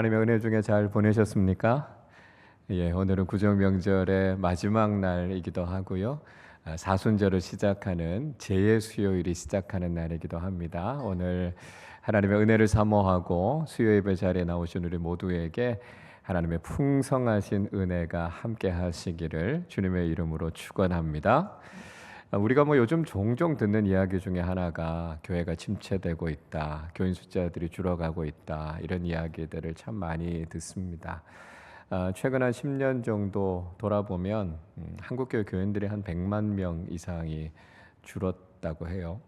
하나님의 은혜 중에 잘 보내셨습니까? 오늘은 구정 명절의 마지막 날이기도 하고요. 사순절을 시작하는 제의 수요일이 시작하는 날이기도 합니다. 오늘 하나님의 은혜를 사모하고 수요 예배 자리에 나오신 우리 모두에게 하나님의 풍성하신 은혜가 함께 하시기를 주님의 이름으로 축원합니다. 우리가 요즘 종종 듣는 이야기 중에 하나가 교회가 침체되고 있다, 교인 숫자들이 줄어가고 있다, 이런 이야기들을 참 많이 듣습니다. 최근 한 10년 정도 돌아보면 한국교회 교인들이 한 100만 명 이상이 줄었다고 해요.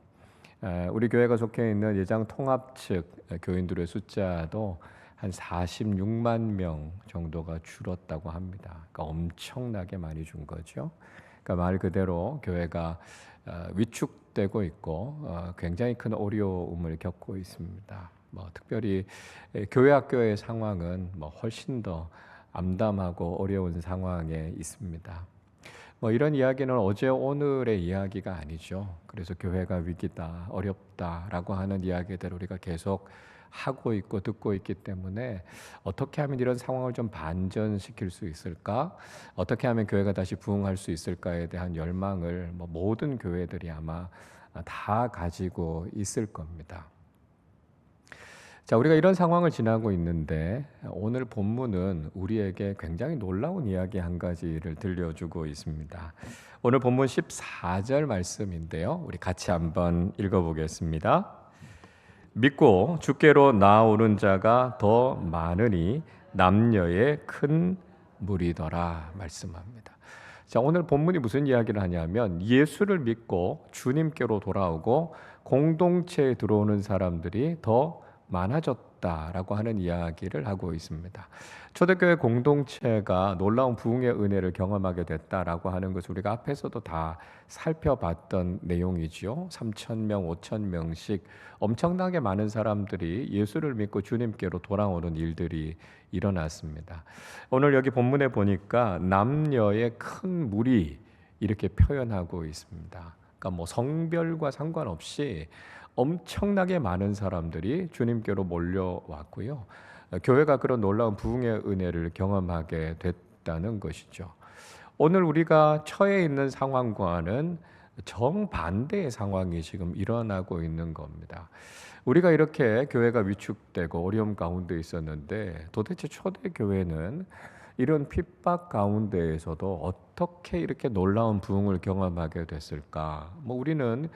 우리 교회가 속해 있는 예장 통합 측 교인들의 숫자도 한 46만 명 정도가 줄었다고 합니다. 그러니까 엄청나게 많이 준 거죠. 그러니까 말 그대로 교회가 위축되고 있고 굉장히 큰 어려움을 겪고 있습니다. 특별히 교회 학교의 상황은 훨씬 더 암담하고 어려운 상황에 있습니다. 이런 이야기는 어제 오늘의 이야기가 아니죠. 그래서 교회가 위기다, 어렵다라고 하는 이야기들을 우리가 계속 하고 있고 듣고 있기 때문에 어떻게 하면 이런 상황을 좀 반전시킬 수 있을까? 어떻게 하면 교회가 다시 부흥할 수 있을까에 대한 열망을 모든 교회들이 아마 다 가지고 있을 겁니다. 자, 우리가 이런 상황을 지나고 있는데 오늘 본문은 우리에게 굉장히 놀라운 이야기 한 가지를 들려주고 있습니다. 오늘 본문 14절 말씀인데요. 우리 같이 한번 읽어보겠습니다. 믿고 주께로 나아오는 자가 더 많으니 남녀의 큰 무리더라 말씀합니다. 자, 오늘 본문이 무슨 이야기를 하냐면 예수를 믿고 주님께로 돌아오고 공동체에 들어오는 사람들이 더 많아졌다라고 하는 이야기를 하고 있습니다. 초대교회 공동체가 놀라운 부흥의 은혜를 경험하게 됐다라고 하는 것을 우리가 앞에서도 다 살펴봤던 내용이죠. 3,000명, 5,000명씩 엄청나게 많은 사람들이 예수를 믿고 주님께로 돌아오는 일들이 일어났습니다. 오늘 여기 본문에 보니까 남녀의 큰 무리 이렇게 표현하고 있습니다. 그러니까 성별과 상관없이 엄청나게 많은 사람들이 주님께로 몰려왔고요. 교회가 그런 놀라운 부흥의 은혜를 경험하게 됐다는 것이죠. 오늘 우리가 처해 있는 상황과는 정반대의 상황이 지금 일어나고 있는 겁니다. 우리가 이렇게 교회가 위축되고 어려움 가운데 있었는데 도대체 초대교회는 이런 핍박 가운데에서도 어떻게 이렇게 놀라운 부흥을 경험하게 됐을까? 우리는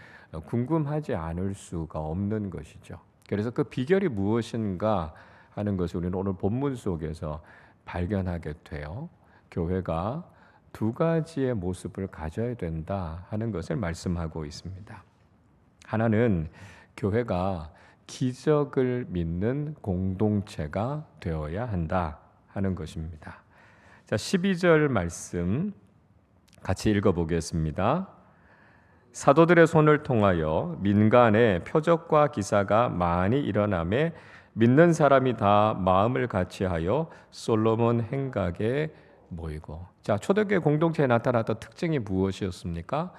궁금하지 않을 수가 없는 것이죠. 그래서 그 비결이 무엇인가 하는 것을 우리는 오늘 본문 속에서 발견하게 돼요. 교회가 두 가지의 모습을 가져야 된다 하는 것을 말씀하고 있습니다. 하나는 교회가 기적을 믿는 공동체가 되어야 한다 하는 것입니다. 자, 12절 말씀 같이 읽어보겠습니다. 사도들의 손을 통하여 민간에 표적과 기사가 많이 일어나매 믿는 사람이 다 마음을 같이하여 솔로몬 행각에 모이고. 자, 초대교회 공동체에 나타났던 특징이 무엇이었습니까?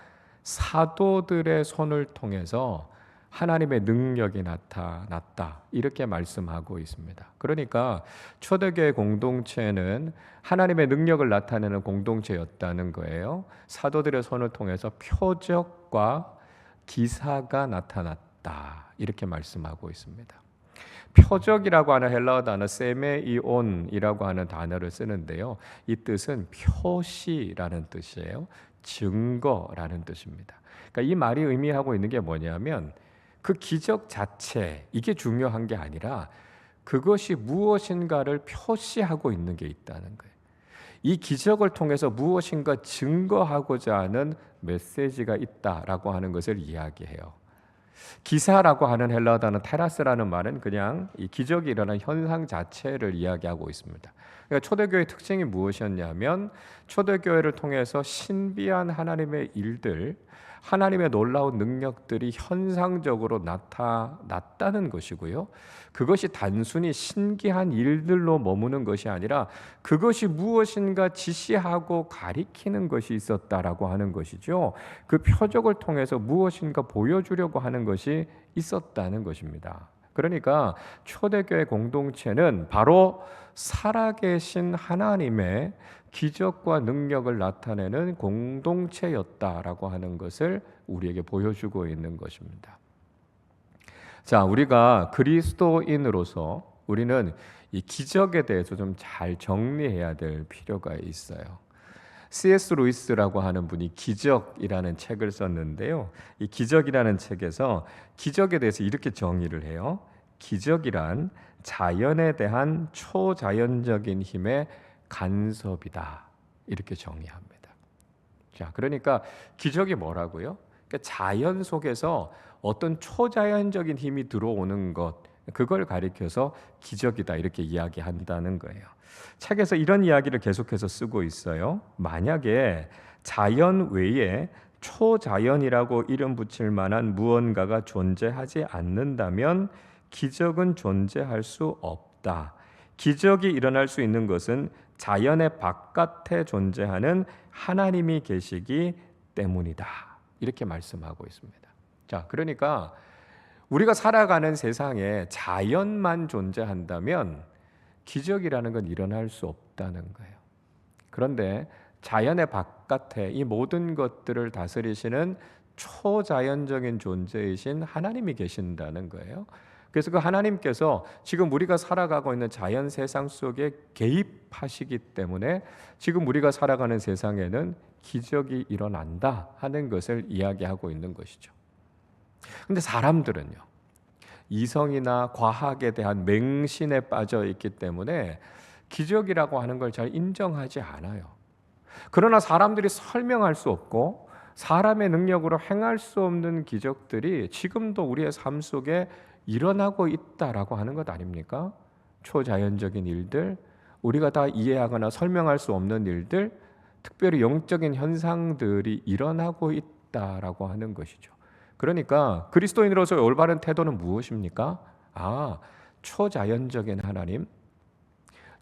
사도들의 손을 통해서 하나님의 능력이 나타났다 이렇게 말씀하고 있습니다. 그러니까 초대교회 공동체는 하나님의 능력을 나타내는 공동체였다는 거예요. 사도들의 손을 통해서 표적과 기사가 나타났다 이렇게 말씀하고 있습니다. 표적이라고 하는 헬라어 단어 세메이온이라고 하는 단어를 쓰는데요. 이 뜻은 표시라는 뜻이에요. 증거라는 뜻입니다. 그러니까 이 말이 의미하고 있는 게 뭐냐면 그 기적 자체 이게 중요한 게 아니라 그것이 무엇인가를 표시하고 있는 게 있다는 거예요. 이 기적을 통해서 무엇인가 증거하고자 하는 메시지가 있다라고 하는 것을 이야기해요. 기사라고 하는 헬라어 단어 테라스라는 말은 그냥 이 기적이 일어난 현상 자체를 이야기하고 있습니다. 그러니까 초대교회의 특징이 무엇이었냐면 초대교회를 통해서 신비한 하나님의 일들, 하나님의 놀라운 능력들이 현상적으로 나타났다는 것이고요. 그것이 단순히 신기한 일들로 머무는 것이 아니라 그것이 무엇인가 지시하고 가리키는 것이 있었다라고 하는 것이죠. 그 표적을 통해서 무엇인가 보여주려고 하는 것이 있었다는 것입니다. 그러니까 초대교회 공동체는 바로 살아계신 하나님의 기적과 능력을 나타내는 공동체였다라고 하는 것을 우리에게 보여주고 있는 것입니다. 자, 우리가 그리스도인으로서 우리는 이 기적에 대해서 좀 잘 정리해야 될 필요가 있어요. C.S. 루이스라고 하는 분이 기적이라는 책을 썼는데요. 이 기적이라는 책에서 기적에 대해서 이렇게 정의를 해요. 기적이란 자연에 대한 초자연적인 힘의 간섭이다. 이렇게 정의합니다. 자, 그러니까 기적이 뭐라고요? 그러니까 자연 속에서 어떤 초자연적인 힘이 들어오는 것, 그걸 가리켜서 기적이다 이렇게 이야기한다는 거예요. 책에서 이런 이야기를 계속해서 쓰고 있어요. 만약에 자연 외에 초자연이라고 이름 붙일 만한 무언가가 존재하지 않는다면 기적은 존재할 수 없다. 기적이 일어날 수 있는 것은 자연의 바깥에 존재하는 하나님이 계시기 때문이다. 이렇게 말씀하고 있습니다. 자, 그러니까 우리가 살아가는 세상에 자연만 존재한다면 기적이라는 건 일어날 수 없다는 거예요. 그런데 자연의 바깥에 이 모든 것들을 다스리시는 초자연적인 존재이신 하나님이 계신다는 거예요. 그래서 그 하나님께서 지금 우리가 살아가고 있는 자연 세상 속에 개입하시기 때문에 지금 우리가 살아가는 세상에는 기적이 일어난다 하는 것을 이야기하고 있는 것이죠. 근데 사람들은요, 이성이나 과학에 대한 맹신에 빠져 있기 때문에 기적이라고 하는 걸 잘 인정하지 않아요. 그러나 사람들이 설명할 수 없고 사람의 능력으로 행할 수 없는 기적들이 지금도 우리의 삶 속에 일어나고 있다라고 하는 것 아닙니까? 초자연적인 일들, 우리가 다 이해하거나 설명할 수 없는 일들, 특별히 영적인 현상들이 일어나고 있다라고 하는 것이죠. 그러니까 그리스도인으로서의 올바른 태도는 무엇입니까? 초자연적인 하나님,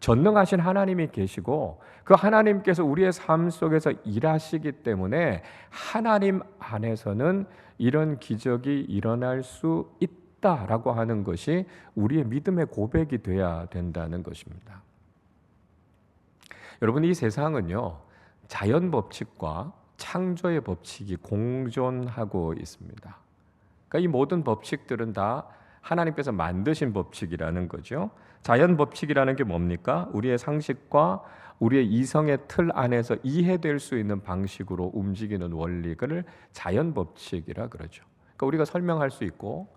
전능하신 하나님이 계시고 그 하나님께서 우리의 삶 속에서 일하시기 때문에 하나님 안에서는 이런 기적이 일어날 수 있다라고 하는 것이 우리의 믿음의 고백이 돼야 된다는 것입니다. 여러분, 이 세상은요, 자연 법칙과 창조의 법칙이 공존하고 있습니다. 그러니까 이 모든 법칙들은 다 하나님께서 만드신 법칙이라는 거죠. 자연 법칙이라는 게 뭡니까? 우리의 상식과 우리의 이성의 틀 안에서 이해될 수 있는 방식으로 움직이는 원리를 자연 법칙이라 그러죠. 그러니까 우리가 설명할 수 있고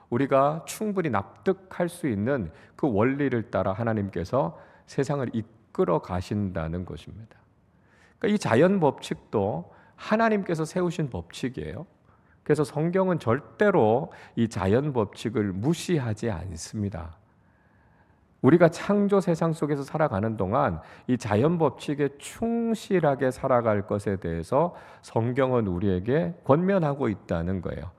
우리가 충분히 납득할 수 있는 그 원리를 따라 하나님께서 세상을 이끌어 가신다는 것입니다. 그러니까 이 자연 법칙도 하나님께서 세우신 법칙이에요. 그래서 성경은 절대로 이 자연 법칙을 무시하지 않습니다. 우리가 창조 세상 속에서 살아가는 동안 이 자연 법칙에 충실하게 살아갈 것에 대해서 성경은 우리에게 권면하고 있다는 거예요.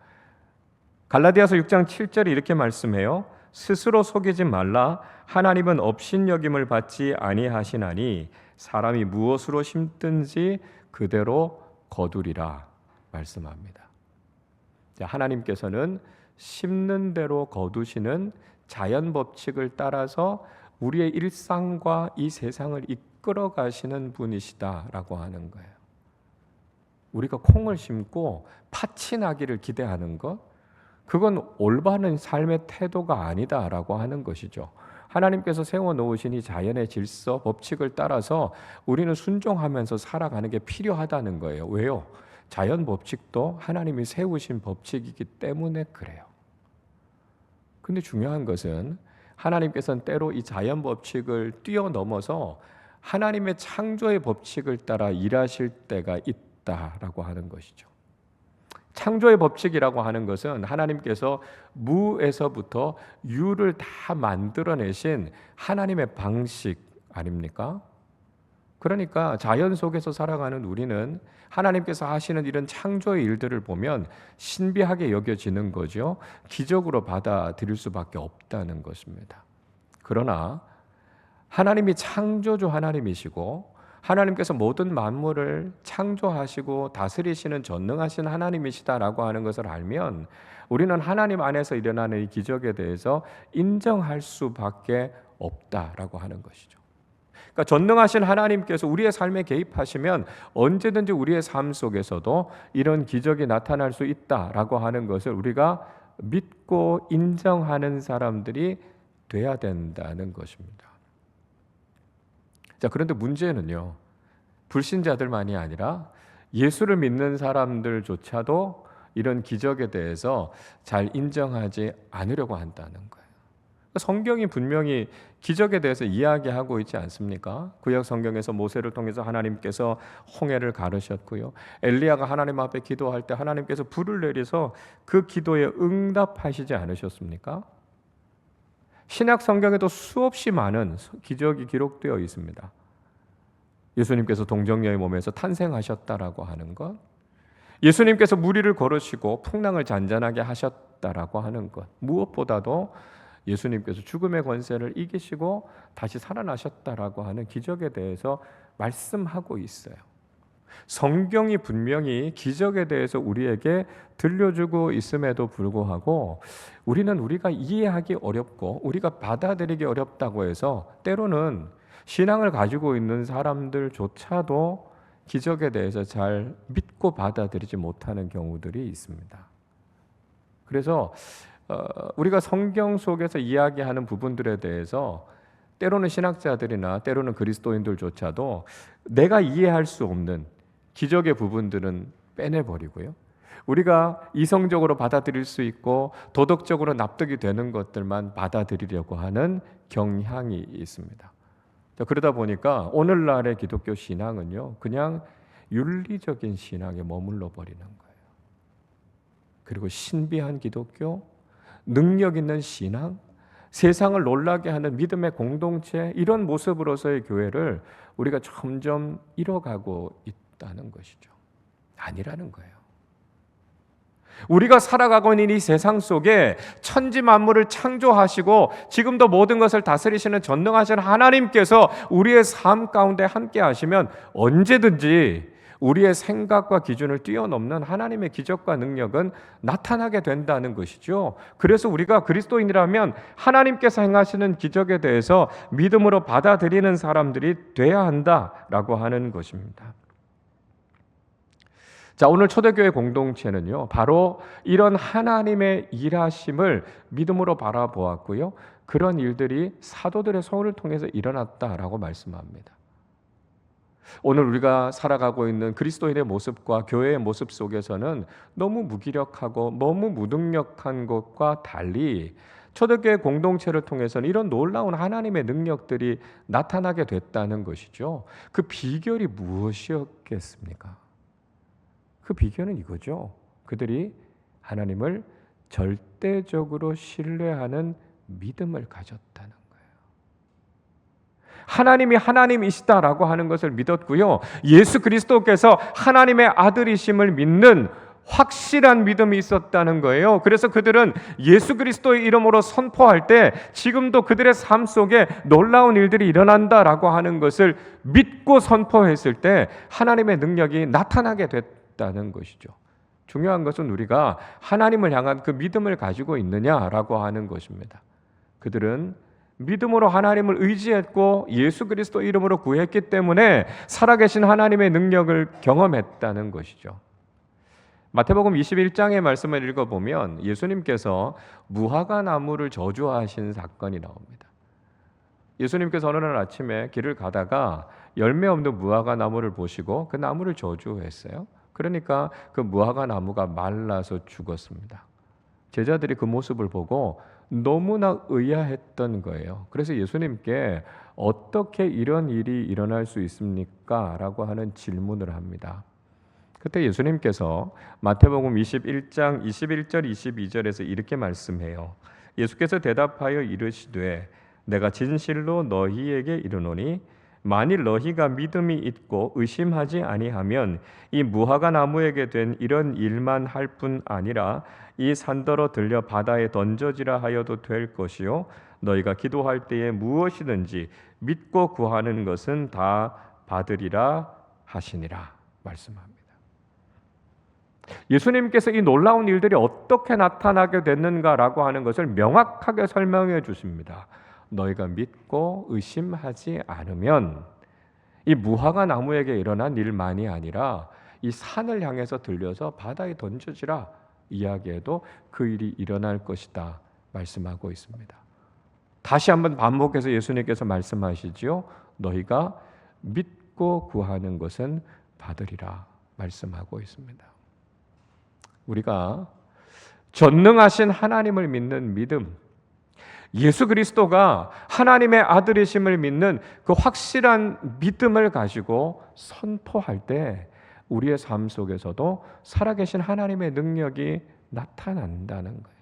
갈라디아서 6장 7절에 이렇게 말씀해요. 스스로 속이지 말라. 하나님은 업신여김을 받지 아니하시나니 사람이 무엇으로 심든지 그대로 거두리라 말씀합니다. 하나님께서는 심는 대로 거두시는 자연 법칙을 따라서 우리의 일상과 이 세상을 이끌어 가시는 분이시다라고 하는 거예요. 우리가 콩을 심고 팥이 나기를 기대하는 것, 그건 올바른 삶의 태도가 아니다라고 하는 것이죠. 하나님께서 세워놓으신 이 자연의 질서, 법칙을 따라서 우리는 순종하면서 살아가는 게 필요하다는 거예요. 왜요? 자연 법칙도 하나님이 세우신 법칙이기 때문에 그래요. 근데 중요한 것은 하나님께서는 때로 이 자연 법칙을 뛰어넘어서 하나님의 창조의 법칙을 따라 일하실 때가 있다라고 하는 것이죠. 창조의 법칙이라고 하는 것은 하나님께서 무에서부터 유를 다 만들어내신 하나님의 방식 아닙니까? 그러니까 자연 속에서 살아가는 우리는 하나님께서 하시는 이런 창조의 일들을 보면 신비하게 여겨지는 거죠. 기적으로 받아들일 수밖에 없다는 것입니다. 그러나 하나님이 창조주 하나님이시고 하나님께서 모든 만물을 창조하시고 다스리시는 전능하신 하나님이시다라고 하는 것을 알면 우리는 하나님 안에서 일어나는 이 기적에 대해서 인정할 수밖에 없다라고 하는 것이죠. 그러니까 전능하신 하나님께서 우리의 삶에 개입하시면 언제든지 우리의 삶 속에서도 이런 기적이 나타날 수 있다라고 하는 것을 우리가 믿고 인정하는 사람들이 돼야 된다는 것입니다. 자, 그런데 문제는요, 불신자들만이 아니라 예수를 믿는 사람들조차도 이런 기적에 대해서 잘 인정하지 않으려고 한다는 거예요. 성경이 분명히 기적에 대해서 이야기하고 있지 않습니까? 구약 성경에서 모세를 통해서 하나님께서 홍해를 가르셨고요. 엘리야가 하나님 앞에 기도할 때 하나님께서 불을 내려서 그 기도에 응답하시지 않으셨습니까? 신약 성경에도 수없이 많은 기적이 기록되어 있습니다. 예수님께서 동정녀의 몸에서 탄생하셨다라고 하는 것, 예수님께서 무리를 걸으시고 풍랑을 잔잔하게 하셨다라고 하는 것, 무엇보다도 예수님께서 죽음의 권세를 이기시고 다시 살아나셨다라고 하는 기적에 대해서 말씀하고 있어요. 성경이 분명히 기적에 대해서 우리에게 들려주고 있음에도 불구하고 우리는 우리가 이해하기 어렵고 우리가 받아들이기 어렵다고 해서 때로는 신앙을 가지고 있는 사람들조차도 기적에 대해서 잘 믿고 받아들이지 못하는 경우들이 있습니다. 그래서 우리가 성경 속에서 이야기하는 부분들에 대해서 때로는 신학자들이나 때로는 그리스도인들조차도 내가 이해할 수 없는 기적의 부분들은 빼내버리고요. 우리가 이성적으로 받아들일 수 있고 도덕적으로 납득이 되는 것들만 받아들이려고 하는 경향이 있습니다. 그러다 보니까 오늘날의 기독교 신앙은요, 그냥 윤리적인 신앙에 머물러 버리는 거예요. 그리고 신비한 기독교, 능력 있는 신앙, 세상을 놀라게 하는 믿음의 공동체, 이런 모습으로서의 교회를 우리가 점점 잃어가고 있다는 것이죠. 아니라는 거예요. 우리가 살아가고 있는 이 세상 속에 천지 만물을 창조하시고 지금도 모든 것을 다스리시는 전능하신 하나님께서 우리의 삶 가운데 함께 하시면 언제든지 우리의 생각과 기준을 뛰어넘는 하나님의 기적과 능력은 나타나게 된다는 것이죠. 그래서 우리가 그리스도인이라면 하나님께서 행하시는 기적에 대해서 믿음으로 받아들이는 사람들이 돼야 한다라고 하는 것입니다. 자, 오늘 초대교회 공동체는요, 바로 이런 하나님의 일하심을 믿음으로 바라보았고요. 그런 일들이 사도들의 손을 통해서 일어났다라고 말씀합니다. 오늘 우리가 살아가고 있는 그리스도인의 모습과 교회의 모습 속에서는 너무 무기력하고 너무 무능력한 것과 달리 초대교회 공동체를 통해서는 이런 놀라운 하나님의 능력들이 나타나게 됐다는 것이죠. 그 비결이 무엇이었겠습니까? 그 비결은 이거죠. 그들이 하나님을 절대적으로 신뢰하는 믿음을 가졌다는 거예요. 하나님이 하나님이시다라고 하는 것을 믿었고요. 예수 그리스도께서 하나님의 아들이심을 믿는 확실한 믿음이 있었다는 거예요. 그래서 그들은 예수 그리스도의 이름으로 선포할 때 지금도 그들의 삶 속에 놀라운 일들이 일어난다라고 하는 것을 믿고 선포했을 때 하나님의 능력이 나타나게 됐다는 것이죠. 중요한 것은 우리가 하나님을 향한 그 믿음을 가지고 있느냐라고 하는 것입니다. 그들은 믿음으로 하나님을 의지했고 예수 그리스도 이름으로 구했기 때문에 살아계신 하나님의 능력을 경험했다는 것이죠. 마태복음 21장의 말씀을 읽어보면 예수님께서 무화과 나무를 저주하신 사건이 나옵니다. 예수님께서 어느 날 아침에 길을 가다가 열매 없는 무화과 나무를 보시고 그 나무를 저주했어요. 그러니까 그 무화과 나무가 말라서 죽었습니다. 제자들이 그 모습을 보고 너무나 의아했던 거예요. 그래서 예수님께 어떻게 이런 일이 일어날 수 있습니까? 라고 하는 질문을 합니다. 그때 예수님께서 마태복음 21장 21절 22절에서 이렇게 말씀해요. 예수께서 대답하여 이르시되 내가 진실로 너희에게 이르노니 만일 너희가 믿음이 있고 의심하지 아니하면 이 무화과 나무에게 된 이런 일만 할 뿐 아니라 이 산더러 들려 바다에 던져지라 하여도 될 것이요 너희가 기도할 때에 무엇이든지 믿고 구하는 것은 다 받으리라 하시니라 말씀합니다. 예수님께서 이 놀라운 일들이 어떻게 나타나게 됐는가라고 하는 것을 명확하게 설명해 주십니다. 너희가 믿고 의심하지 않으면 이 무화과 나무에게 일어난 일만이 아니라 이 산을 향해서 들려서 바다에 던져지라 이야기해도 그 일이 일어날 것이다 말씀하고 있습니다. 다시 한번 반복해서 예수님께서 말씀하시지요. 너희가 믿고 구하는 것은 받으리라 말씀하고 있습니다. 우리가 전능하신 하나님을 믿는 믿음, 예수 그리스도가 하나님의 아들이심을 믿는 그 확실한 믿음을 가지고 선포할 때 우리의 삶 속에서도 살아계신 하나님의 능력이 나타난다는 거예요.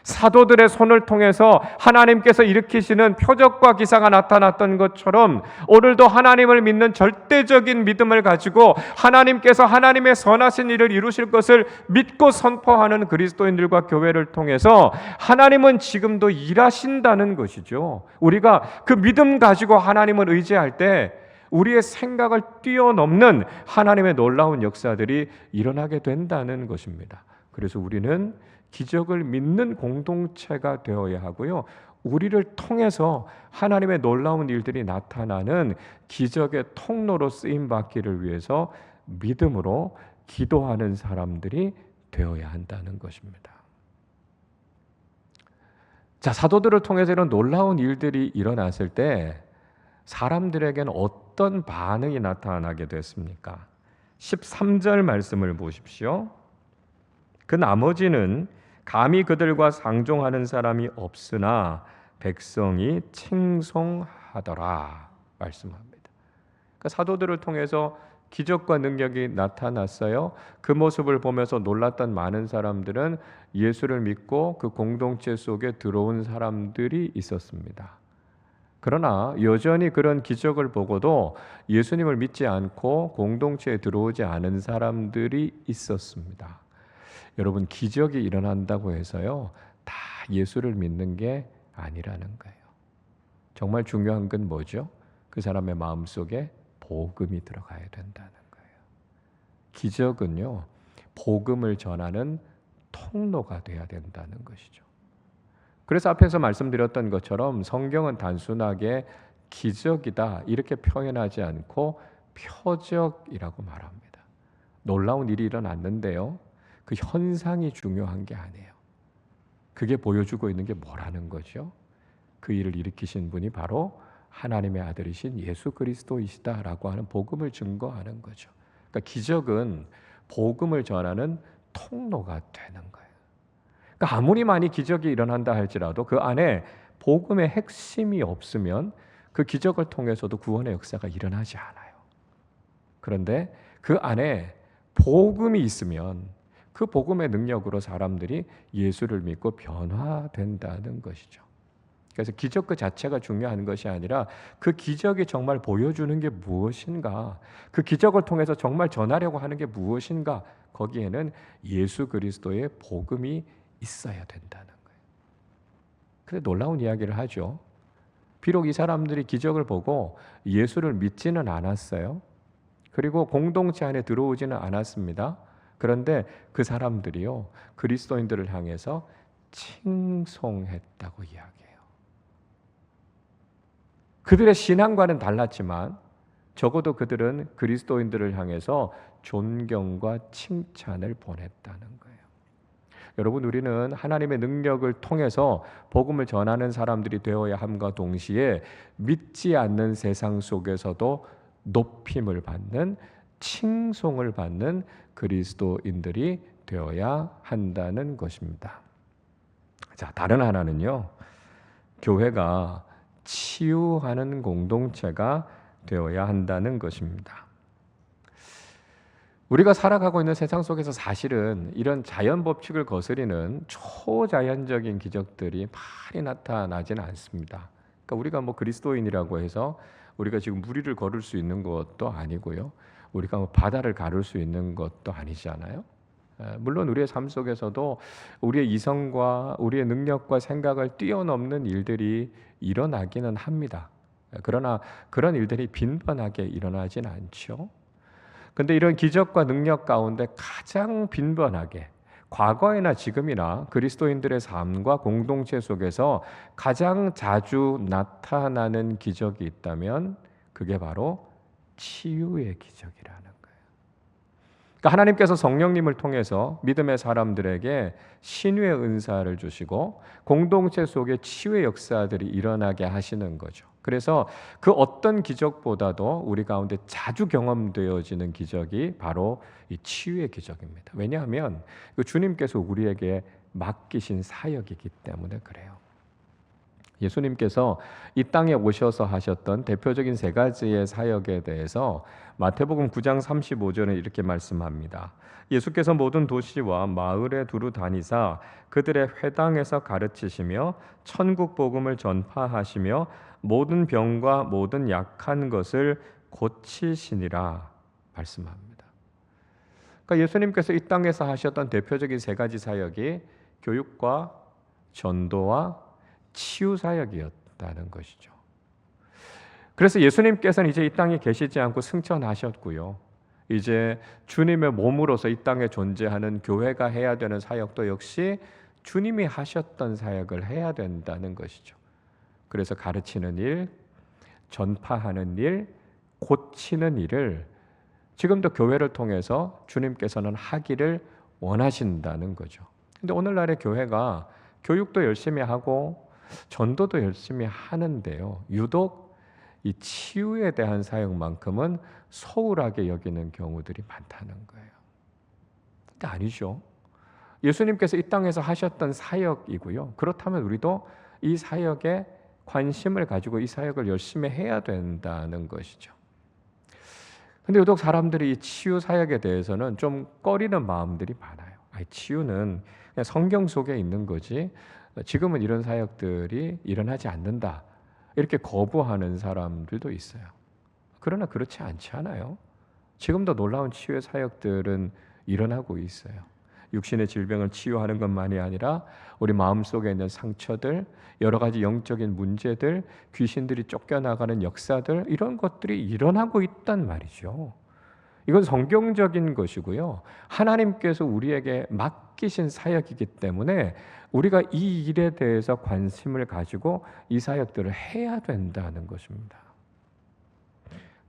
사도들의 손을 통해서 하나님께서 일으키시는 표적과 기사가 나타났던 것처럼 오늘도 하나님을 믿는 절대적인 믿음을 가지고 하나님께서 하나님의 선하신 일을 이루실 것을 믿고 선포하는 그리스도인들과 교회를 통해서 하나님은 지금도 일하신다는 것이죠. 우리가 그 믿음 가지고 하나님을 의지할 때 우리의 생각을 뛰어넘는 하나님의 놀라운 역사들이 일어나게 된다는 것입니다. 그래서 우리는 기적을 믿는 공동체가 되어야 하고요. 우리를 통해서 하나님의 놀라운 일들이 나타나는 기적의 통로로 쓰임 받기를 위해서 믿음으로 기도하는 사람들이 되어야 한다는 것입니다. 자, 사도들을 통해서 이런 놀라운 일들이 일어났을 때 사람들에게는 어떤 반응이 나타나게 됐습니까? 13절 말씀을 보십시오. 그 나머지는 감히 그들과 상종하는 사람이 없으나 백성이 칭송하더라 말씀합니다. 그러니까 사도들을 통해서 기적과 능력이 나타났어요. 그 모습을 보면서 놀랐던 많은 사람들은 예수를 믿고 그 공동체 속에 들어온 사람들이 있었습니다. 그러나 여전히 그런 기적을 보고도 예수님을 믿지 않고 공동체에 들어오지 않은 사람들이 있었습니다. 여러분, 기적이 일어난다고 해서요 다 예수를 믿는 게 아니라는 거예요. 정말 중요한 건 뭐죠? 그 사람의 마음속에 복음이 들어가야 된다는 거예요. 기적은요 복음을 전하는 통로가 돼야 된다는 것이죠. 그래서 앞에서 말씀드렸던 것처럼 성경은 단순하게 기적이다 이렇게 표현하지 않고 표적이라고 말합니다. 놀라운 일이 일어났는데요 그 현상이 중요한 게 아니에요. 그게 보여주고 있는 게 뭐라는 거죠? 그 일을 일으키신 분이 바로 하나님의 아들이신 예수 그리스도이시다라고 하는 복음을 증거하는 거죠. 그러니까 기적은 복음을 전하는 통로가 되는 거예요. 그러니까 아무리 많이 기적이 일어난다 할지라도 그 안에 복음의 핵심이 없으면 그 기적을 통해서도 구원의 역사가 일어나지 않아요. 그런데 그 안에 복음이 있으면 그 복음의 능력으로 사람들이 예수를 믿고 변화된다는 것이죠. 그래서 기적 그 자체가 중요한 것이 아니라 그 기적이 정말 보여주는 게 무엇인가, 그 기적을 통해서 정말 전하려고 하는 게 무엇인가, 거기에는 예수 그리스도의 복음이 있어야 된다는 거예요. 근데 놀라운 이야기를 하죠. 비록 이 사람들이 기적을 보고 예수를 믿지는 않았어요. 그리고 공동체 안에 들어오지는 않았습니다. 그런데 그 사람들이요 그리스도인들을 향해서 칭송했다고 이야기해요. 그들의 신앙과는 달랐지만 적어도 그들은 그리스도인들을 향해서 존경과 칭찬을 보냈다는 거예요. 여러분, 우리는 하나님의 능력을 통해서 복음을 전하는 사람들이 되어야 함과 동시에 믿지 않는 세상 속에서도 높임을 받는, 칭송을 받는 그리스도인들이 되어야 한다는 것입니다. 자, 다른 하나는요, 교회가 치유하는 공동체가 되어야 한다는 것입니다. 우리가 살아가고 있는 세상 속에서 사실은 이런 자연 법칙을 거스리는 초자연적인 기적들이 많이 나타나지는 않습니다. 그러니까 우리가 뭐 그리스도인이라고 해서 우리가 지금 무리를 걸을 수 있는 것도 아니고요. 우리가 뭐 바다를 가를 수 있는 것도 아니잖아요. 물론 우리의 삶 속에서도 우리의 이성과 우리의 능력과 생각을 뛰어넘는 일들이 일어나기는 합니다. 그러나 그런 일들이 빈번하게 일어나진 않죠. 근데 이런 기적과 능력 가운데 가장 빈번하게 과거이나 지금이나 그리스도인들의 삶과 공동체 속에서 가장 자주 나타나는 기적이 있다면 그게 바로 치유의 기적이라는 거예요. 그러니까 하나님께서 성령님을 통해서 믿음의 사람들에게 신유의 은사를 주시고 공동체 속에 치유의 역사들이 일어나게 하시는 거죠. 그래서 그 어떤 기적보다도 우리 가운데 자주 경험되어지는 기적이 바로 이 치유의 기적입니다. 왜냐하면 주님께서 우리에게 맡기신 사역이기 때문에 그래요. 예수님께서 이 땅에 오셔서 하셨던 대표적인 세 가지의 사역에 대해서 마태복음 9장 35절에 이렇게 말씀합니다. 예수께서 모든 도시와 마을에 두루 다니사 그들의 회당에서 가르치시며 천국 복음을 전파하시며 모든 병과 모든 약한 것을 고치시니라 말씀합니다. 그러니까 예수님께서 이 땅에서 하셨던 대표적인 세 가지 사역이 교육과 전도와 치유 사역이었다는 것이죠. 그래서 예수님께서는 이제 이 땅에 계시지 않고 승천하셨고요. 이제 주님의 몸으로서 이 땅에 존재하는 교회가 해야 되는 사역도 역시 주님이 하셨던 사역을 해야 된다는 것이죠. 그래서 가르치는 일, 전파하는 일, 고치는 일을 지금도 교회를 통해서 주님께서는 하기를 원하신다는 거죠. 근데 오늘날의 교회가 교육도 열심히 하고 전도도 열심히 하는데요. 유독 이 치유에 대한 사역만큼은 소홀하게 여기는 경우들이 많다는 거예요. 근데 아니죠. 예수님께서 이 땅에서 하셨던 사역이고요. 그렇다면 우리도 이 사역에 관심을 가지고 이 사역을 열심히 해야 된다는 것이죠. 근데 유독 사람들이 이 치유 사역에 대해서는 좀 꺼리는 마음들이 많아요. 치유는 그냥 성경 속에 있는 거지 지금은 이런 사역들이 일어나지 않는다. 이렇게 거부하는 사람들도 있어요. 그러나 그렇지 않지 않아요. 지금도 놀라운 치유의 사역들은 일어나고 있어요. 육신의 질병을 치유하는 것만이 아니라 우리 마음속에 있는 상처들, 여러 가지 영적인 문제들, 귀신들이 쫓겨나가는 역사들 이런 것들이 일어나고 있단 말이죠. 이건 성경적인 것이고요. 하나님께서 우리에게 맡기신 사역이기 때문에 우리가 이 일에 대해서 관심을 가지고 이 사역들을 해야 된다는 것입니다.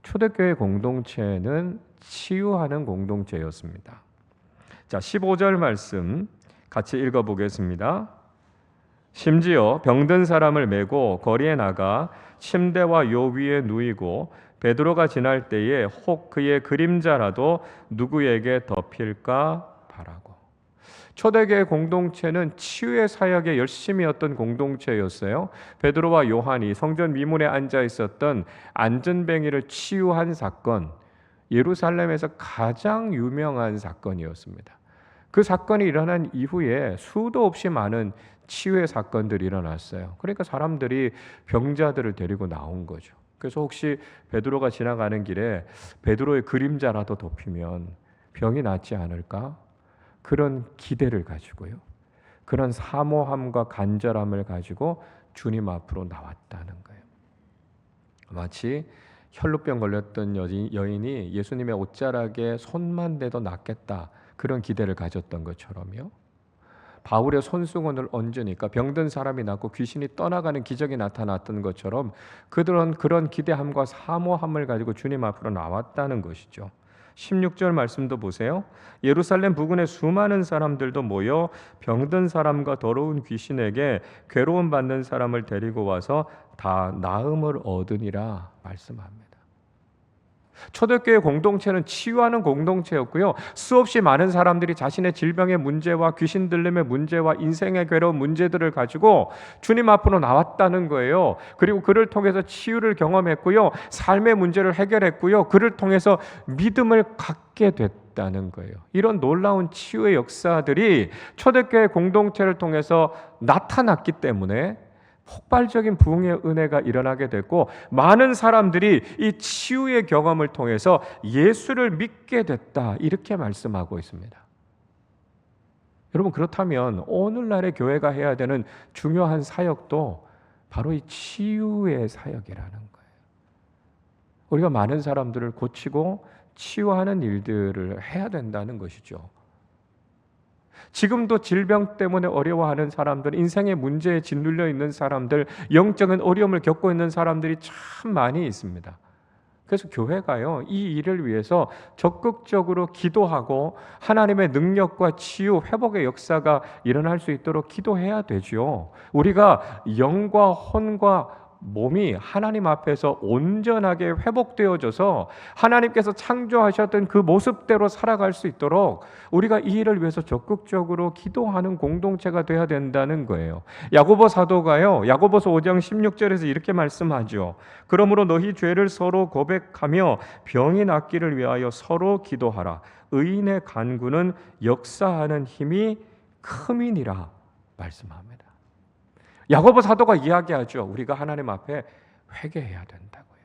초대교회 공동체는 치유하는 공동체였습니다. 자, 15절 말씀 같이 읽어보겠습니다. 심지어 병든 사람을 메고 거리에 나가 침대와 요 위에 누이고 베드로가 지날 때에 혹 그의 그림자라도 누구에게 덮일까 바라고. 초대교회 공동체는 치유의 사역에 열심히 했던 공동체였어요. 베드로와 요한이 성전 미문에 앉아 있었던 안전뱅이를 치유한 사건, 예루살렘에서 가장 유명한 사건이었습니다. 그 사건이 일어난 이후에 수도 없이 많은 치유의 사건들이 일어났어요. 그러니까 사람들이 병자들을 데리고 나온 거죠. 그래서 혹시 베드로가 지나가는 길에 베드로의 그림자라도 덮이면 병이 낫지 않을까? 그런 기대를 가지고요. 그런 사모함과 간절함을 가지고 주님 앞으로 나왔다는 거예요. 마치 혈루병 걸렸던 여인이 예수님의 옷자락에 손만 대도 낫겠다. 그런 기대를 가졌던 것처럼요. 바울의 손수건을 얹으니까 병든 사람이 낫고 귀신이 떠나가는 기적이 나타났던 것처럼 그들은 그런 기대함과 사모함을 가지고 주님 앞으로 나왔다는 것이죠. 16절 말씀도 보세요. 예루살렘 부근에 수많은 사람들도 모여 병든 사람과 더러운 귀신에게 괴로움 받는 사람을 데리고 와서 다 나음을 얻으니라 말씀합니다. 초대교회 공동체는 치유하는 공동체였고요. 수없이 많은 사람들이 자신의 질병의 문제와 귀신 들림의 문제와 인생의 괴로운 문제들을 가지고 주님 앞으로 나왔다는 거예요. 그리고 그를 통해서 치유를 경험했고요. 삶의 문제를 해결했고요. 그를 통해서 믿음을 갖게 됐다는 거예요. 이런 놀라운 치유의 역사들이 초대교회 공동체를 통해서 나타났기 때문에 폭발적인 부흥의 은혜가 일어나게 됐고 많은 사람들이 이 치유의 경험을 통해서 예수를 믿게 됐다 이렇게 말씀하고 있습니다. 여러분 그렇다면 오늘날의 교회가 해야 되는 중요한 사역도 바로 이 치유의 사역이라는 거예요. 우리가 많은 사람들을 고치고 치유하는 일들을 해야 된다는 것이죠. 지금도 질병 때문에 어려워하는 사람들, 인생의 문제에 짓눌려 있는 사람들, 영적인 어려움을 겪고 있는 사람들이 참 많이 있습니다. 그래서 교회가요, 이 일을 위해서 적극적으로 기도하고 하나님의 능력과 치유, 회복의 역사가 일어날 수 있도록 기도해야 되죠. 우리가 영과 혼과 몸이 하나님 앞에서 온전하게 회복되어져서 하나님께서 창조하셨던 그 모습대로 살아갈 수 있도록 우리가 이 일을 위해서 적극적으로 기도하는 공동체가 돼야 된다는 거예요. 야고보 사도가요, 야고보서 5장 16절에서 이렇게 말씀하죠. 그러므로 너희 죄를 서로 고백하며 병이 낫기를 위하여 서로 기도하라. 의인의 간구는 역사하는 힘이 큼이니라 말씀합니다. 야고보 사도가 이야기하죠. 우리가 하나님 앞에 회개해야 된다고요.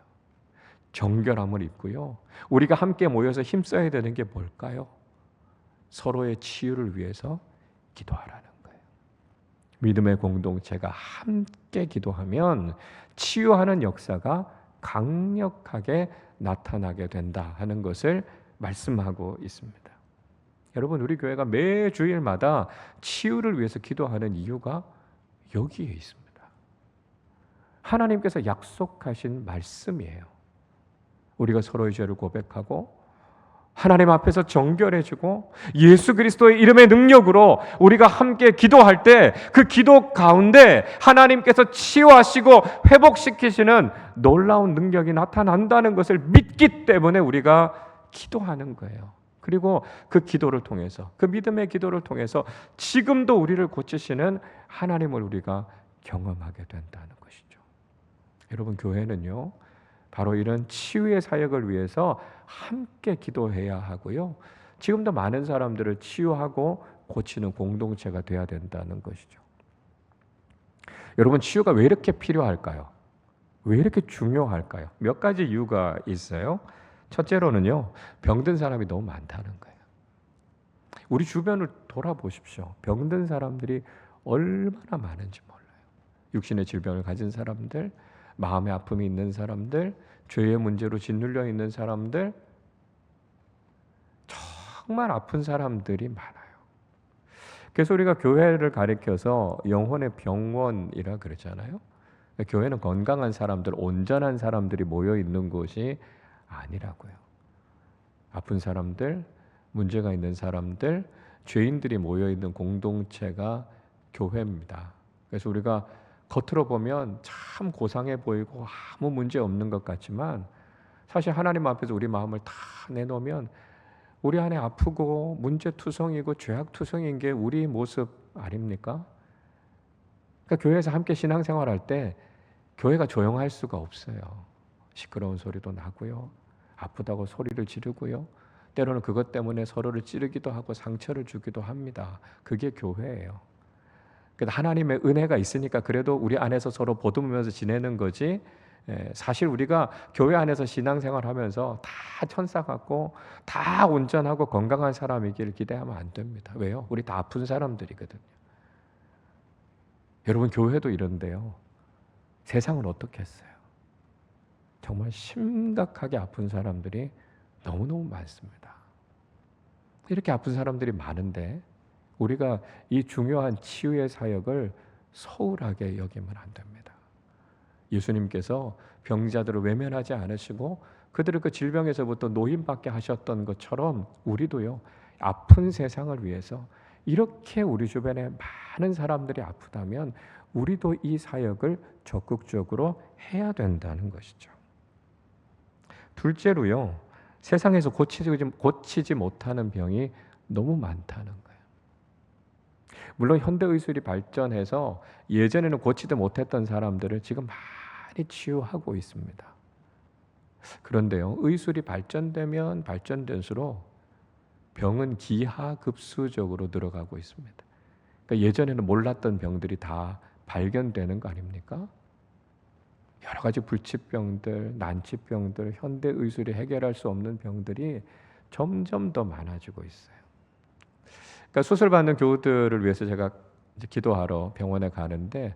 정결함을 입고요. 우리가 함께 모여서 힘써야 되는 게 뭘까요? 서로의 치유를 위해서 기도하라는 거예요. 믿음의 공동체가 함께 기도하면 치유하는 역사가 강력하게 나타나게 된다 하는 것을 말씀하고 있습니다. 여러분, 우리 교회가 매 주일마다 치유를 위해서 기도하는 이유가 여기에 있습니다. 하나님께서 약속하신 말씀이에요. 우리가 서로의 죄를 고백하고 하나님 앞에서 정결해지고 예수 그리스도의 이름의 능력으로 우리가 함께 기도할 때 그 기도 가운데 하나님께서 치유하시고 회복시키시는 놀라운 능력이 나타난다는 것을 믿기 때문에 우리가 기도하는 거예요. 그리고 그 기도를 통해서, 그 믿음의 기도를 통해서 지금도 우리를 고치시는 하나님을 우리가 경험하게 된다는 것이죠. 여러분, 교회는요, 바로 이런 치유의 사역을 위해서 함께 기도해야 하고요, 지금도 많은 사람들을 치유하고 고치는 공동체가 돼야 된다는 것이죠. 여러분, 치유가 왜 이렇게 필요할까요? 왜 이렇게 중요할까요? 몇 가지 이유가 있어요. 첫째로는요, 병든 사람이 너무 많다는 거예요. 우리 주변을 돌아보십시오. 병든 사람들이 얼마나 많은지 몰라요. 육신의 질병을 가진 사람들, 마음의 아픔이 있는 사람들, 죄의 문제로 짓눌려 있는 사람들, 정말 아픈 사람들이 많아요. 그래서 우리가 교회를 가리켜서 영혼의 병원이라 그러잖아요. 교회는 건강한 사람들, 온전한 사람들이 모여 있는 곳이 아니라고요. 아픈 사람들, 문제가 있는 사람들, 죄인들이 모여 있는 공동체가 교회입니다. 그래서 우리가 겉으로 보면 참 고상해 보이고 아무 문제 없는 것 같지만 사실 하나님 앞에서 우리 마음을 다 내놓으면 우리 안에 아프고 문제투성이고 죄악투성인 게 우리 모습 아닙니까? 그러니까 교회에서 함께 신앙생활할 때 교회가 조용할 수가 없어요. 시끄러운 소리도 나고요, 아프다고 소리를 지르고요, 때로는 그것 때문에 서로를 찌르기도 하고 상처를 주기도 합니다. 그게 교회예요. 하나님의 은혜가 있으니까 그래도 우리 안에서 서로 보듬으면서 지내는 거지, 사실 우리가 교회 안에서 신앙생활하면서 다 천사 같고 다 온전하고 건강한 사람이길 기대하면 안 됩니다. 왜요? 우리 다 아픈 사람들이거든요. 여러분, 교회도 이런데요, 세상은 어떻게 했어요? 정말 심각하게 아픈 사람들이 너무너무 많습니다. 이렇게 아픈 사람들이 많은데 우리가 이 중요한 치유의 사역을 소홀하게 여기면 안 됩니다. 예수님께서 병자들을 외면하지 않으시고 그들을 그 질병에서부터 노임받게 하셨던 것처럼 우리도요, 아픈 세상을 위해서 이렇게 우리 주변에 많은 사람들이 아프다면 우리도 이 사역을 적극적으로 해야 된다는 것이죠. 둘째로요, 세상에서 고치지 못하는 병이 너무 많다는 거예요. 물론 현대의술이 발전해서 예전에는 고치지 못했던 사람들을 지금 많이 치유하고 있습니다. 그런데요, 의술이 발전되면 발전될수록 병은 기하급수적으로 늘어가고 있습니다. 그러니까 예전에는 몰랐던 병들이 다 발견되는 거 아닙니까? 여러 가지 불치병들, 난치병들, 현대의술이 해결할 수 없는 병들이 점점 더 많아지고 있어요. 그러니까 수술받는 교우들을 위해서 제가 이제 기도하러 병원에 가는데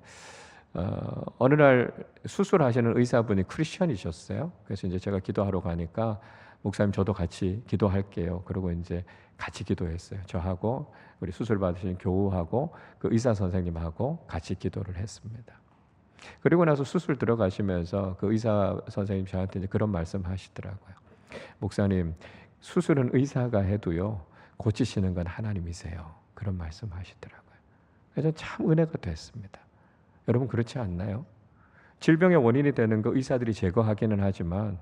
어느 날 수술하시는 의사분이 크리스천이셨어요. 그래서 이제 제가 기도하러 가니까 목사님 저도 같이 기도할게요. 그리고 이제 같이 기도했어요. 저하고 우리 수술 받으신 교우하고 그 의사 선생님하고 같이 기도를 했습니다. 그리고 나서 수술 들어가시면서 그 의사 선생님 저한테 이제 그런 말씀 하시더라고요. 목사님, 수술은 의사가 해도요, 고치시는 건 하나님이세요. 그런 말씀 하시더라고요. 그래서 참 은혜가 됐습니다. 여러분 그렇지 않나요? 질병의 원인이 되는 거 의사들이 제거하기는 하지만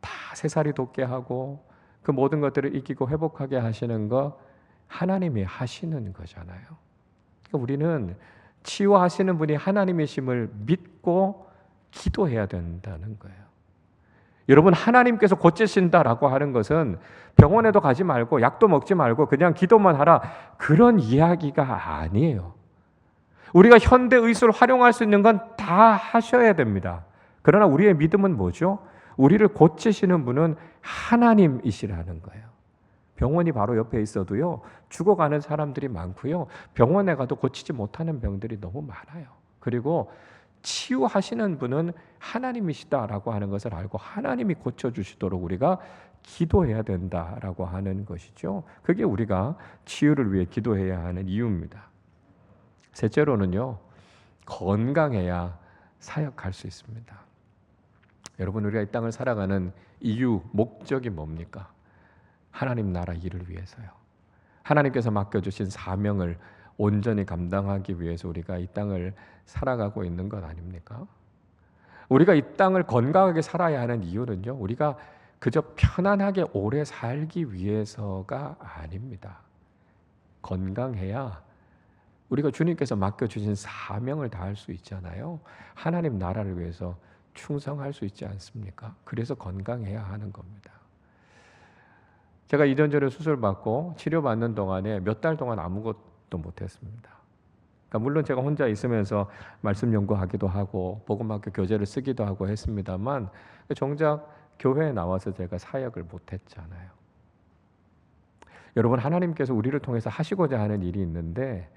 다 새살이 돋게 하고 그 모든 것들을 이기고 회복하게 하시는 거 하나님이 하시는 거잖아요. 그러니까 우리는 치유하시는 분이 하나님이심을 믿고 기도해야 된다는 거예요. 여러분 하나님께서 고치신다라고 하는 것은 병원에도 가지 말고 약도 먹지 말고 그냥 기도만 하라 그런 이야기가 아니에요. 우리가 현대 의술을 활용할 수 있는 건 다 하셔야 됩니다. 그러나 우리의 믿음은 뭐죠? 우리를 고치시는 분은 하나님이시라는 거예요. 병원이 바로 옆에 있어도요, 죽어가는 사람들이 많고요, 병원에 가도 고치지 못하는 병들이 너무 많아요. 그리고 치유하시는 분은 하나님이시다라고 하는 것을 알고 하나님이 고쳐주시도록 우리가 기도해야 된다라고 하는 것이죠. 그게 우리가 치유를 위해 기도해야 하는 이유입니다. 셋째로는요, 건강해야 사역할 수 있습니다. 여러분 우리가 이 땅을 살아가는 이유, 목적이 뭡니까? 하나님 나라 일을 위해서요. 하나님께서 맡겨주신 사명을 온전히 감당하기 위해서 우리가 이 땅을 살아가고 있는 것 아닙니까? 우리가 이 땅을 건강하게 살아야 하는 이유는요, 우리가 그저 편안하게 오래 살기 위해서가 아닙니다. 건강해야 우리가 주님께서 맡겨주신 사명을 다할 수 있잖아요. 하나님 나라를 위해서 충성할 수 있지 않습니까? 그래서 건강해야 하는 겁니다. 제가 이전전에 수술받고 치료받는 동안에 몇 달 동안 아무것도 못했습니다. 그러니까 물론 제가 혼자 있으면서 말씀 연구하기도 하고 복음학교 교재를 쓰기도 하고 했습니다만 정작 교회에 나와서 제가 사역을 못했잖아요. 여러분 하나님께서 우리를 통해서 하시고자 하는 일이 있는데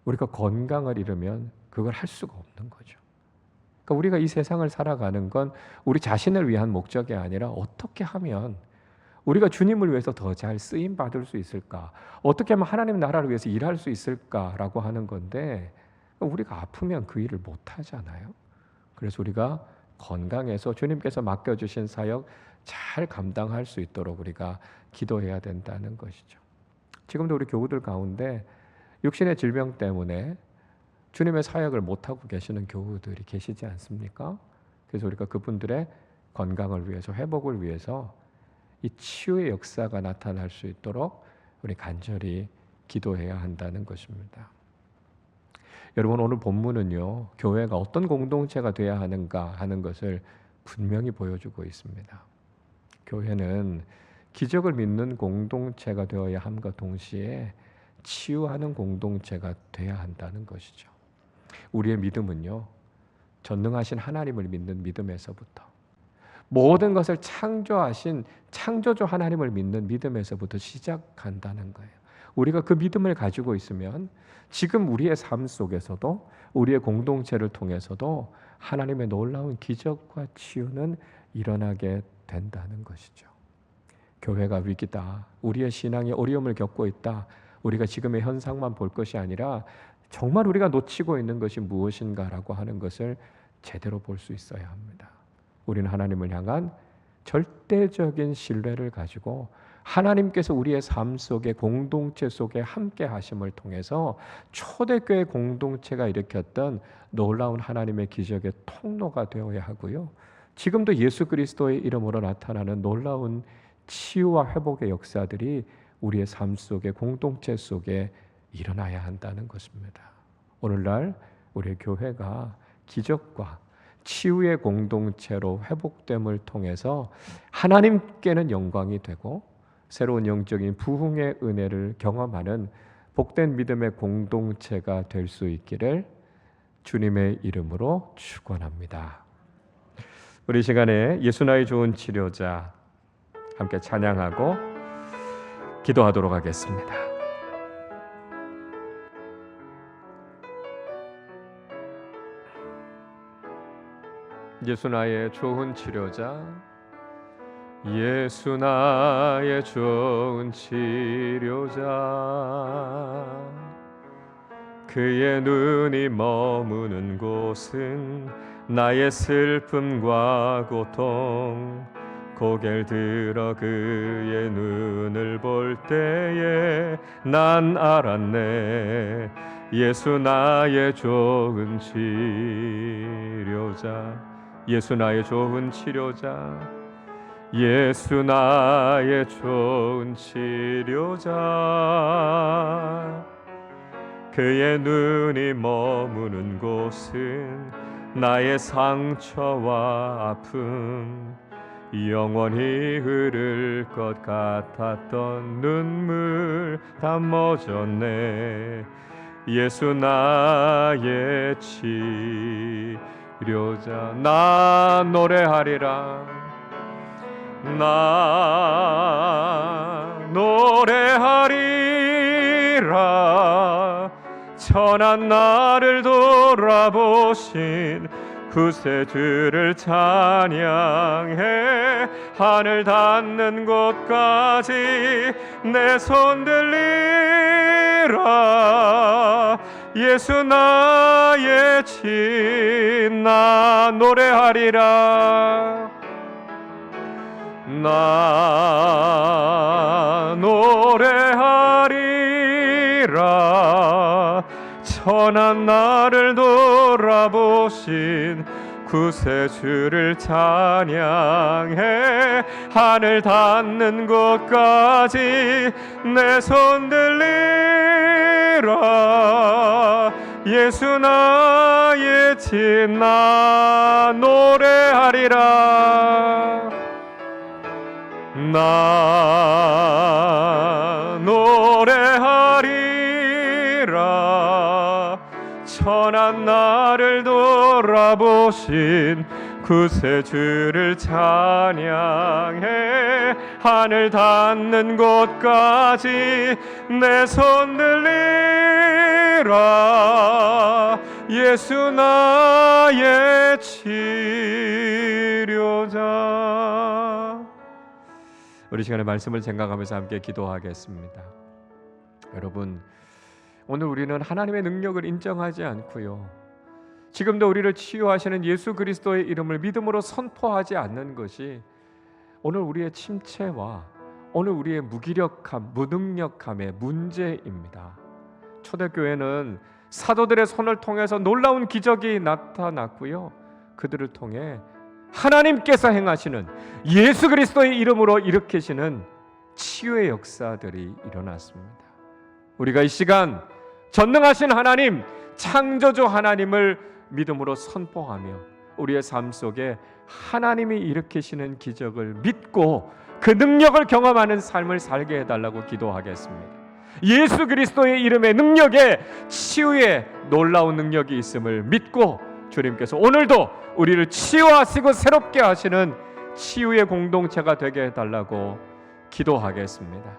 우리가 건강을 잃으면 그걸 할 수가 없는 거죠. 그러니까 우리가 이 세상을 살아가는 건 우리 자신을 위한 목적이 아니라 어떻게 하면 우리가 주님을 위해서 더 잘 쓰임 받을 수 있을까? 어떻게 하면 하나님 나라를 위해서 일할 수 있을까라고 하는 건데 우리가 아프면 그 일을 못 하잖아요. 그래서 우리가 건강해서 주님께서 맡겨주신 사역 잘 감당할 수 있도록 우리가 기도해야 된다는 것이죠. 지금도 우리 교우들 가운데 육신의 질병 때문에 주님의 사역을 못하고 계시는 교우들이 계시지 않습니까? 그래서 우리가 그분들의 건강을 위해서, 회복을 위해서 이 치유의 역사가 나타날 수 있도록 우리 간절히 기도해야 한다는 것입니다. 여러분 오늘 본문은요, 교회가 어떤 공동체가 되어야 하는가 하는 것을 분명히 보여주고 있습니다. 교회는 기적을 믿는 공동체가 되어야 함과 동시에 치유하는 공동체가 돼야 한다는 것이죠. 우리의 믿음은요, 전능하신 하나님을 믿는 믿음에서부터 모든 것을 창조하신 창조주 하나님을 믿는 믿음에서부터 시작한다는 거예요. 우리가 그 믿음을 가지고 있으면 지금 우리의 삶 속에서도 우리의 공동체를 통해서도 하나님의 놀라운 기적과 치유는 일어나게 된다는 것이죠. 교회가 위기다, 우리의 신앙이 어려움을 겪고 있다, 우리가 지금의 현상만 볼 것이 아니라 정말 우리가 놓치고 있는 것이 무엇인가라고 하는 것을 제대로 볼 수 있어야 합니다. 우리는 하나님을 향한 절대적인 신뢰를 가지고 하나님께서 우리의 삶 속에 공동체 속에 함께 하심을 통해서 초대교회 공동체가 일으켰던 놀라운 하나님의 기적의 통로가 되어야 하고요. 지금도 예수 그리스도의 이름으로 나타나는 놀라운 치유와 회복의 역사들이 우리의 삶 속에 공동체 속에 일어나야 한다는 것입니다. 오늘날 우리의 교회가 기적과 치유의 공동체로 회복됨을 통해서 하나님께는 영광이 되고 새로운 영적인 부흥의 은혜를 경험하는 복된 믿음의 공동체가 될 수 있기를 주님의 이름으로 축원합니다. 우리 시간에 예수 나의 좋은 치료자 함께 찬양하고 기도하도록 하겠습니다. 예수 나의 좋은 치료자, 예수 나의 좋은 치료자. 그의 눈이 머무는 곳은 나의 슬픔과 고통. 고개를 들어 그의 눈을 볼 때에 난 알았네. 예수 나의 좋은 치료자, 예수 나의 좋은 치료자, 예수 나의 좋은 치료자. 그의 눈이 머무는 곳은 나의 상처와 아픔. 영원히 흐를 것 같았던 눈물 다 멎었네. 예수 나의 치료자. 나 노래하리라, 나 노래하리라. 천한 나를 돌아보신 구세주를 찬양해. 하늘 닿는 곳까지 내 손 들리라. 예수 나의 나 노래하리라, 나 노래하리라. 천한 나를 돌아보신 구세주를 찬양해. 하늘 닿는 곳까지 내 손 들리라. 예수 나의 나 노래하리라, 나 노래하리라. 천한 나를 돌아보신 구세주를 찬양해. 하늘 닿는 곳까지 내 손 들리라. 예수 나의 치료자. 우리 시간에 말씀을 생각하면서 함께 기도하겠습니다. 여러분, 오늘 우리는 하나님의 능력을 인정하지 않고요, 지금도 우리를 치유하시는 예수 그리스도의 이름을 믿음으로 선포하지 않는 것이 오늘 우리의 침체와 오늘 우리의 무기력함, 무능력함의 문제입니다. 초대교회는 사도들의 손을 통해서 놀라운 기적이 나타났고요, 그들을 통해 하나님께서 행하시는 예수 그리스도의 이름으로 일으키시는 치유의 역사들이 일어났습니다. 우리가 이 시간 전능하신 하나님, 창조주 하나님을 믿음으로 선포하며 우리의 삶 속에 하나님이 일으키시는 기적을 믿고 그 능력을 경험하는 삶을 살게 해달라고 기도하겠습니다. 예수 그리스도의 이름의 능력에 치유의 놀라운 능력이 있음을 믿고 주님께서 오늘도 우리를 치유하시고 새롭게 하시는 치유의 공동체가 되게 해달라고 기도하겠습니다.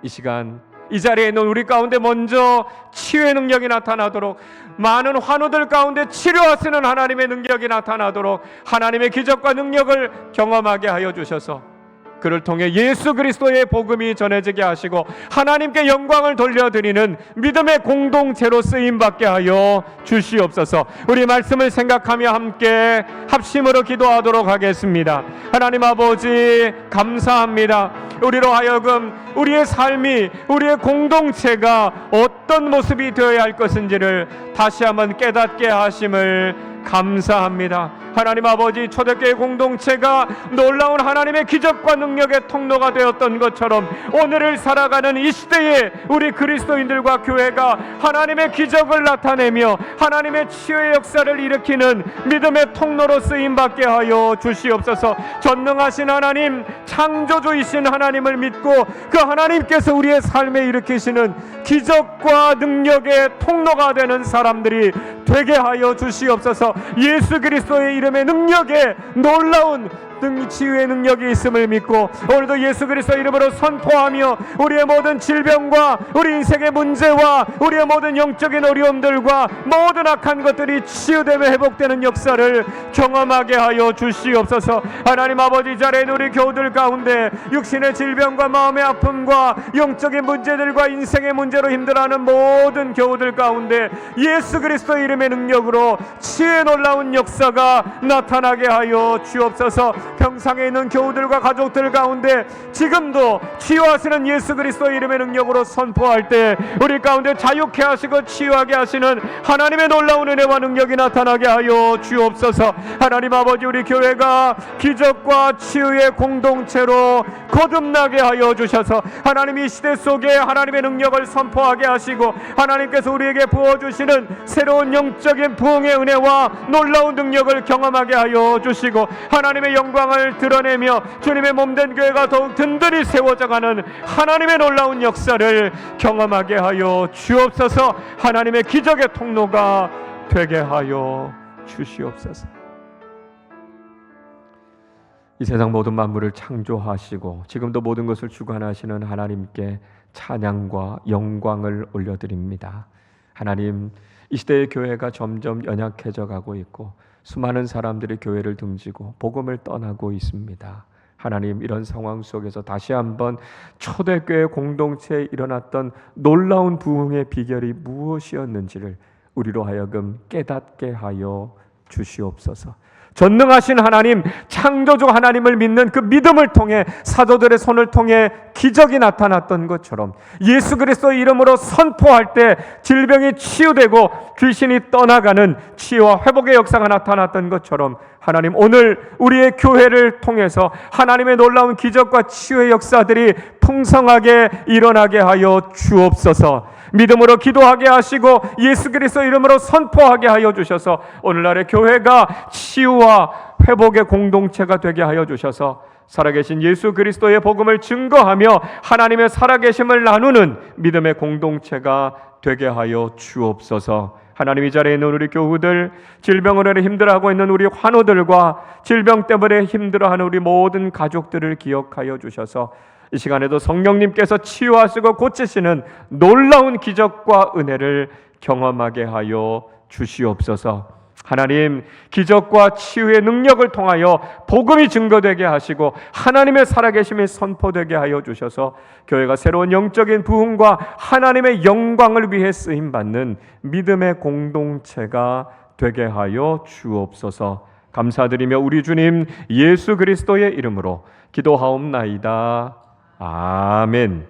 이 시간 이 자리에 있는 우리 가운데 먼저 치유의 능력이 나타나도록, 많은 환우들 가운데 치료하시는 하나님의 능력이 나타나도록 하나님의 기적과 능력을 경험하게 하여 주셔서 그를 통해 예수 그리스도의 복음이 전해지게 하시고 하나님께 영광을 돌려드리는 믿음의 공동체로 쓰임받게 하여 주시옵소서. 우리 말씀을 생각하며 함께 합심으로 기도하도록 하겠습니다. 하나님 아버지, 감사합니다. 우리로 하여금 우리의 삶이, 우리의 공동체가 어떤 모습이 되어야 할 것인지를 다시 한번 깨닫게 하심을 감사합니다. 하나님 아버지, 초대교회 공동체가 놀라운 하나님의 기적과 능력의 통로가 되었던 것처럼 오늘을 살아가는 이 시대에 우리 그리스도인들과 교회가 하나님의 기적을 나타내며 하나님의 치유의 역사를 일으키는 믿음의 통로로 쓰임받게 하여 주시옵소서. 전능하신 하나님, 창조주이신 하나님을 믿고 그 하나님께서 우리의 삶에 일으키시는 기적과 능력의 통로가 되는 사람들이 되게 하여 주시옵소서. 예수 그리스도의 이름의 능력에 놀라운 치유의 능력이 있음을 믿고 오늘도 예수 그리스도 이름으로 선포하며 우리의 모든 질병과 우리 인생의 문제와 우리의 모든 영적인 어려움들과 모든 악한 것들이 치유되며 회복되는 역사를 경험하게 하여 주시옵소서. 하나님 아버지, 이 자리에 우리 교우들 가운데 육신의 질병과 마음의 아픔과 영적인 문제들과 인생의 문제로 힘들어하는 모든 교우들 가운데 예수 그리스도의 이름의 능력으로 치유의 놀라운 역사가 나타나게 하여 주옵소서. 병상에 있는 교우들과 가족들 가운데 지금도 치유하시는 예수 그리스도의 이름의 능력으로 선포할 때 우리 가운데 자유케 하시고 치유하게 하시는 하나님의 놀라운 은혜와 능력이 나타나게 하여 주옵소서. 하나님 아버지, 우리 교회가 기적과 치유의 공동체로 거듭나게 하여 주셔서 하나님 이 시대 속에 하나님의 능력을 선포하게 하시고 하나님께서 우리에게 부어주시는 새로운 영적인 부흥의 은혜와 놀라운 능력을 경험하게 하여 주시고 하나님의 영광을 드러내며 주님의 몸된 교회가 더욱 든든히 세워져가는 하나님의 놀라운 역사를 경험하게 하여 주옵소서. 하나님의 기적의 통로가 되게 하여 주시옵소서. 이 세상 모든 만물을 창조하시고 지금도 모든 것을 주관하시는 하나님께 찬양과 영광을 올려드립니다. 하나님, 이 시대의 교회가 점점 연약해져 가고 있고 수많은 사람들이 교회를 등지고 복음을 떠나고 있습니다. 하나님, 이런 상황 속에서 다시 한번 초대교회 공동체에 일어났던 놀라운 부흥의 비결이 무엇이었는지를 우리로 하여금 깨닫게 하여 주시옵소서. 전능하신 하나님, 창조주 하나님을 믿는 그 믿음을 통해 사도들의 손을 통해 기적이 나타났던 것처럼 예수 그리스도의 이름으로 선포할 때 질병이 치유되고 귀신이 떠나가는 치유와 회복의 역사가 나타났던 것처럼 하나님, 오늘 우리의 교회를 통해서 하나님의 놀라운 기적과 치유의 역사들이 풍성하게 일어나게 하여 주옵소서. 믿음으로 기도하게 하시고 예수 그리스도 이름으로 선포하게 하여 주셔서 오늘날의 교회가 치유와 회복의 공동체가 되게 하여 주셔서 살아계신 예수 그리스도의 복음을 증거하며 하나님의 살아계심을 나누는 믿음의 공동체가 되게 하여 주옵소서. 하나님, 이 자리에 있는 우리 교우들, 질병으로 힘들어하고 있는 우리 환우들과 질병 때문에 힘들어하는 우리 모든 가족들을 기억하여 주셔서 이 시간에도 성령님께서 치유하시고 고치시는 놀라운 기적과 은혜를 경험하게 하여 주시옵소서. 하나님, 기적과 치유의 능력을 통하여 복음이 증거되게 하시고 하나님의 살아계심이 선포되게 하여 주셔서 교회가 새로운 영적인 부흥과 하나님의 영광을 위해 쓰임받는 믿음의 공동체가 되게 하여 주옵소서. 감사드리며 우리 주님 예수 그리스도의 이름으로 기도하옵나이다. 아멘.